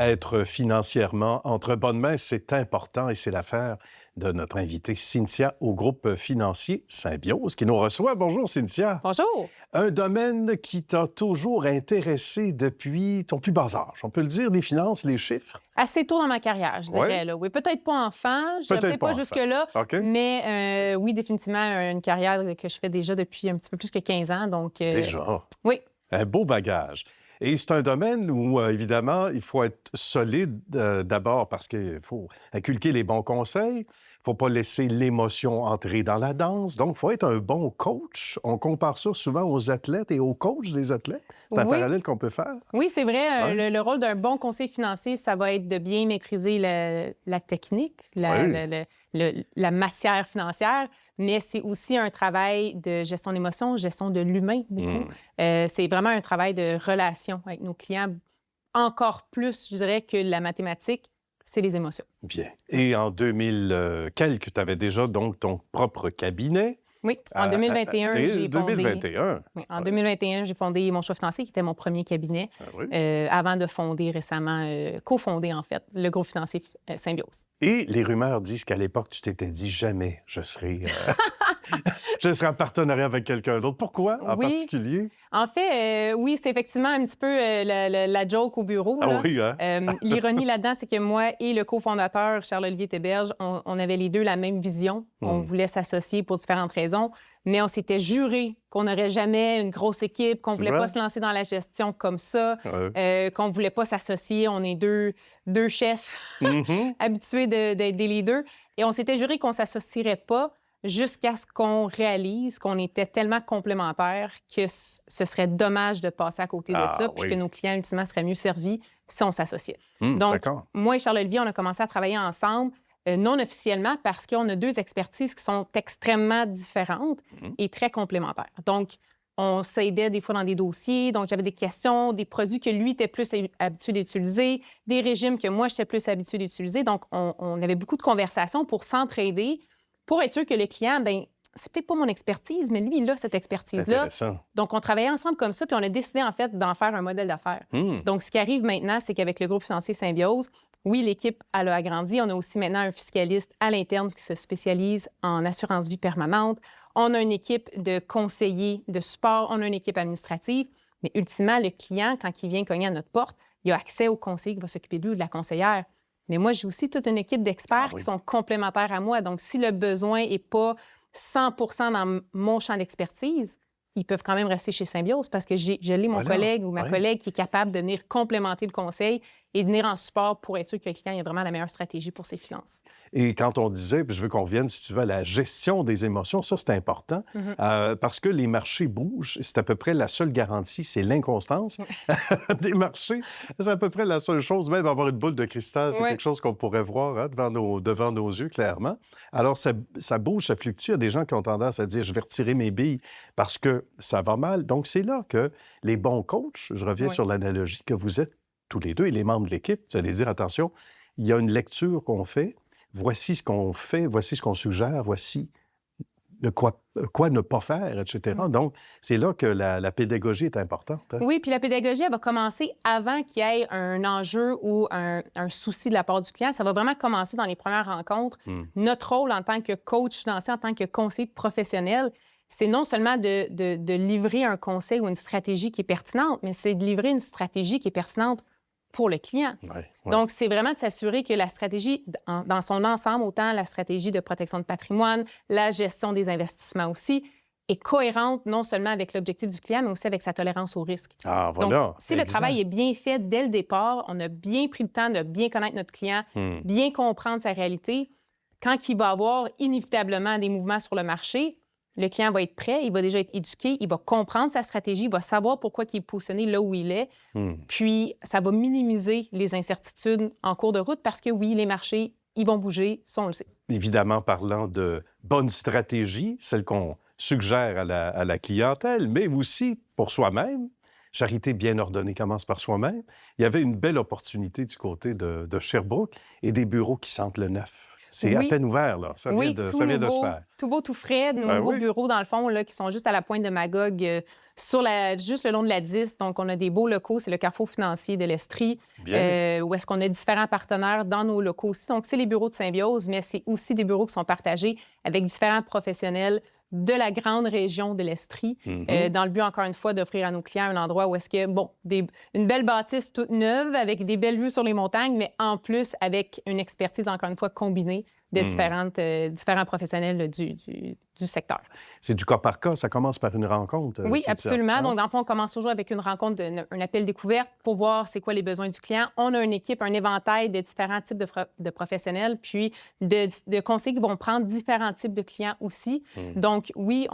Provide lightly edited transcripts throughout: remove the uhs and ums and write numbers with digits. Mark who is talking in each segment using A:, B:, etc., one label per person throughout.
A: Être financièrement entre bonnes mains, c'est important et c'est l'affaire de notre invitée Cynthia au groupe financier Symbiose qui nous reçoit. Bonjour Cynthia.
B: Bonjour.
A: Un domaine qui t'a toujours intéressé depuis ton plus bas âge. On peut le dire, les finances, les chiffres?
B: Assez tôt dans ma carrière, je dirais. Là. Oui, peut-être pas enfant, je dirais peut-être pas jusque-là, mais oui, définitivement une carrière que je fais déjà depuis un petit peu plus que 15 ans. Donc,
A: déjà?
B: Oui.
A: Un beau bagage. Et c'est un domaine où, évidemment, il faut être solide d'abord parce qu'il faut inculquer les bons conseils. Il ne faut pas laisser l'émotion entrer dans la danse. Donc, il faut être un bon coach. On compare ça souvent aux athlètes et aux coachs des athlètes. C'est un parallèle qu'on peut faire.
B: Oui, c'est vrai. Le rôle d'un bon conseiller financier, ça va être de bien maîtriser la technique, la matière financière, mais c'est aussi un travail de gestion d'émotions, gestion de l'humain, beaucoup. C'est vraiment un travail de relation avec nos clients. Encore plus, je dirais, que la mathématique, c'est les émotions.
A: Bien. Et en 2000 quelques, tu avais déjà donc ton propre cabinet.
B: Oui, en 2021, j'ai fondé...
A: 2021?
B: Oui, en 2021, j'ai fondé Mon Choix financier, qui était mon premier cabinet, avant de fonder récemment, cofonder en fait, le groupe financier Symbiose.
A: Et les rumeurs disent qu'à l'époque, tu t'étais dit jamais je serai en partenariat avec quelqu'un d'autre. Pourquoi en particulier?
B: En fait, oui, c'est effectivement un petit peu la joke au bureau.
A: Ah oui, hein?
B: L'ironie là-dedans, c'est que moi et le cofondateur, Charles-Olivier Théberge, on avait les deux la même vision. On voulait s'associer pour différentes raisons, mais on s'était juré qu'on n'aurait jamais une grosse équipe, qu'on ne voulait pas se lancer dans la gestion comme ça, qu'on ne voulait pas s'associer. On est deux chefs habitués d'être des leaders. Et on s'était juré qu'on ne s'associerait pas jusqu'à ce qu'on réalise qu'on était tellement complémentaires que ce serait dommage de passer à côté de ça, puis que nos clients, ultimement, seraient mieux servis si on s'associait. Donc, moi et Charles-Olivier, on a commencé à travailler ensemble, non officiellement, parce qu'on a deux expertises qui sont extrêmement différentes et très complémentaires. Donc, on s'aidait des fois dans des dossiers, donc j'avais des questions, des produits que lui était plus habitué d'utiliser, des régimes que moi, j'étais plus habituée d'utiliser. Donc, on avait beaucoup de conversations pour s'entraider, pour être sûr que le client, bien, c'est peut-être pas mon expertise, mais lui, il a cette expertise-là. Donc, on travaillait ensemble comme ça, puis on a décidé, en fait, d'en faire un modèle d'affaires. Donc, ce qui arrive maintenant, c'est qu'avec le groupe financier Symbiose, oui, l'équipe, elle a agrandi. On a aussi maintenant un fiscaliste à l'interne qui se spécialise en assurance vie permanente. On a une équipe de conseillers de support. On a une équipe administrative. Mais ultimement, le client, quand il vient cogner à notre porte, il a accès au conseiller qui va s'occuper de lui ou de la conseillère. Mais moi, j'ai aussi toute une équipe d'experts qui sont complémentaires à moi. Donc, si le besoin n'est pas 100 dans mon champ d'expertise, ils peuvent quand même rester chez Symbiose parce que je l'ai mon collègue ou ma collègue qui est capable de venir complémenter le conseil et de venir en support pour être sûr que le client ait vraiment la meilleure stratégie pour ses finances.
A: Et quand on disait, puis je veux qu'on revienne, si tu veux, à la gestion des émotions, ça, c'est important parce que les marchés bougent. C'est à peu près la seule garantie, c'est l'inconstance des marchés. C'est à peu près la seule chose. Même avoir une boule de cristal, c'est quelque chose qu'on pourrait voir devant nos yeux, clairement. Alors, ça bouge, ça fluctue. Il y a des gens qui ont tendance à dire, je vais retirer mes billes parce que ça va mal. Donc, c'est là que les bons coachs, je reviens sur l'analogie que vous êtes tous les deux et les membres de l'équipe, vous allez dire, attention, il y a une lecture qu'on fait, voici ce qu'on fait, voici ce qu'on suggère, voici de quoi ne pas faire, etc. Donc, c'est là que la pédagogie est importante. Hein?
B: Oui, puis la pédagogie, elle va commencer avant qu'il y ait un enjeu ou un souci de la part du client. Ça va vraiment commencer dans les premières rencontres. Notre rôle en tant que coach financier, en tant que conseiller professionnel, c'est non seulement de livrer un conseil ou une stratégie qui est pertinente, mais c'est de livrer une stratégie qui est pertinente pour le client. Donc, c'est vraiment de s'assurer que la stratégie, dans son ensemble, autant la stratégie de protection de patrimoine, la gestion des investissements aussi, est cohérente non seulement avec l'objectif du client, mais aussi avec sa tolérance au risque. Donc, si le travail est bien fait dès le départ, on a bien pris le temps de bien connaître notre client, bien comprendre sa réalité, quand il va avoir inévitablement des mouvements sur le marché, le client va être prêt, il va déjà être éduqué, il va comprendre sa stratégie, il va savoir pourquoi il est positionné là où il est. Puis, ça va minimiser les incertitudes en cours de route parce que, oui, les marchés, ils vont bouger, ça, on le sait.
A: Évidemment, parlant de bonne stratégie, celle qu'on suggère à la clientèle, mais aussi pour soi-même. Charité bien ordonnée commence par soi-même. Il y avait une belle opportunité du côté de Sherbrooke et des bureaux qui sentent le neuf. C'est à
B: Oui.
A: peine ouvert, là. Ça vient de se faire.
B: Tout beau, tout frais. Nos
A: Ben
B: nouveaux
A: oui.
B: bureaux, dans le fond, là, qui sont juste à la pointe de Magog, juste le long de la 10. Donc, on a des beaux locaux. C'est le carrefour financier de l'Estrie,
A: Bien.
B: où est-ce qu'on a différents partenaires dans nos locaux aussi. Donc, c'est les bureaux de Symbiose, mais c'est aussi des bureaux qui sont partagés avec différents professionnels de la grande région de l'Estrie, dans le but, encore une fois, d'offrir à nos clients un endroit où est-ce que, bon, une belle bâtisse toute neuve avec des belles vues sur les montagnes, mais en plus avec une expertise, encore une fois, combinée de différents professionnels là, du secteur.
A: C'est du cas par cas. Ça commence par une rencontre.
B: Oui,
A: Cynthia.
B: absolument.
A: Hein?
B: Donc, dans le fond, on commence toujours avec une rencontre, un appel découverte pour voir c'est quoi les besoins du client. On a une équipe, un éventail de différents types de professionnels, puis de conseillers qui vont prendre différents types de clients aussi. Donc, oui,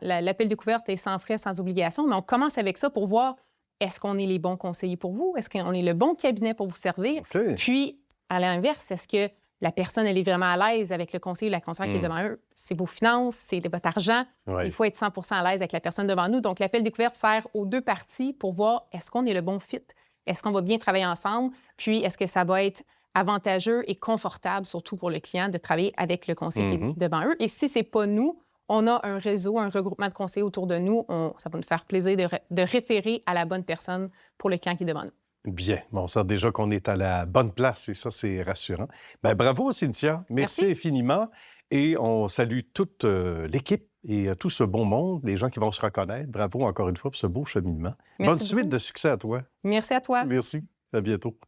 B: l'appel découverte est sans frais, sans obligation, mais on commence avec ça pour voir est-ce qu'on est les bons conseillers pour vous? Est-ce qu'on est le bon cabinet pour vous servir?
A: OK.
B: Puis, à l'inverse, est-ce que la personne, elle est vraiment à l'aise avec le conseiller ou la conseillère qui est devant eux? C'est vos finances, c'est votre argent.
A: Oui.
B: Il faut être 100 à l'aise avec la personne devant nous. Donc, l'appel découverte sert aux deux parties pour voir est-ce qu'on est le bon fit? Est-ce qu'on va bien travailler ensemble? Puis, est-ce que ça va être avantageux et confortable, surtout pour le client, de travailler avec le conseiller qui est devant eux? Et si c'est pas nous, on a un réseau, un regroupement de conseillers autour de nous. Ça va nous faire plaisir de référer à la bonne personne pour le client qui est devant nous.
A: Bien. Bon, on sent déjà qu'on est à la bonne place et ça, c'est rassurant. Bien, bravo, Cynthia. Merci infiniment. Et on salue toute l'équipe et tout ce bon monde, les gens qui vont se reconnaître. Bravo encore une fois pour ce beau cheminement.
B: Merci
A: Bonne suite
B: beaucoup.
A: de succès à toi.
B: Merci à toi.
A: Merci. À bientôt.